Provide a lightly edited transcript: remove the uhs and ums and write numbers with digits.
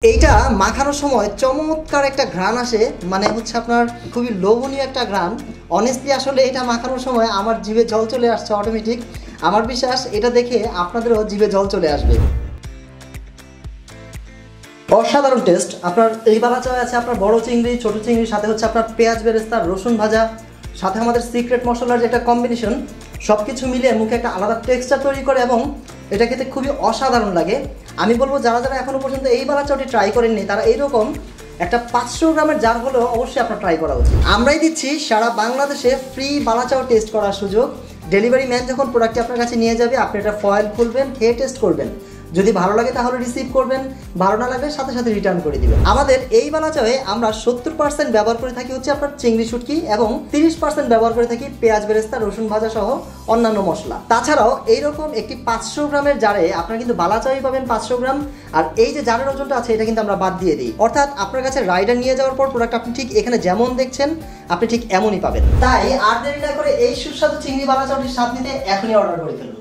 এইটা মাখানোর সময় চমৎকার একটা ঘ্রাণ আসে, মানে হচ্ছে আপনার খুবই লোভনীয় একটা ঘ্রাণ। অনেস্টলি আসলে এটা মাখানোর সময় আমার জিভে জল চলে আসছে অটোমেটিক। আমার বিশ্বাস এটা দেখে আপনাদেরও জিভে জল চলে আসবে। অসাধারণ টেস্ট। আপনার এই বালা চায় আছে আপনার বড় চিংড়ি, ছোট চিংড়ির সাথে হচ্ছে আপনার পেঁয়াজ বেরেস্তা, রসুন ভাজা, সাথে আমাদের সিক্রেট মশলার যে একটা কম্বিনেশন, সব কিছু মিলিয়ে মুখে একটা আলাদা টেক্সচার তৈরি করে এবং এটা খেতে খুবই অসাধারণ লাগে। আমি বলবো যারা যারা এখনও পর্যন্ত এই বালা চাউটি ট্রাই করেননি তারা এইরকম একটা 500 গ্রামের জার হলেও অবশ্যই আপনার ট্রাই করা উচিত। আমরাই দিচ্ছি সারা বাংলাদেশে ফ্রি বালা চাউ টেস্ট করার সুযোগ। ডেলিভারি ম্যান যখন প্রোডাক্টটি আপনার কাছে নিয়ে যাবে আপনি এটা ফয়েল খুলবেন, খেয়ে টেস্ট করবেন। যদি ভালো লাগে তাহলে রিসিভ করবেন, ভালো না লাগলে সাথে সাথে রিটার্ন করে দিবেন। আমাদের এই বালা চায়ে আমরা 70% ব্যবহার করে থাকি হচ্ছে আপনার চিংড়ি শুটকি এবং 30% ব্যবহার করে থাকি পেঁয়াজ বেরেস্তা, রসুন ভাজা সহ অন্যান্য মশলা। তাছাড়াও এইরকম একটি 500 গ্রামের জারে আপনারা কিন্তু বালা চাই পাবেন 500 গ্রাম। আর এই যে জারের ওজনটা আছে এটা কিন্তু আমরা বাদ দিয়ে দিই, অর্থাৎ আপনার কাছে রাইডার নিয়ে যাওয়ার পর প্রোডাক্ট আপনি ঠিক এখানে যেমন দেখছেন আপনি ঠিক এমনই পাবেন। তাই আর দেরি না করে এই সুস্বাদু চিংড়ি বালা চাউটির স্বাদ নিতে এখনই অর্ডার করে ফেলুন।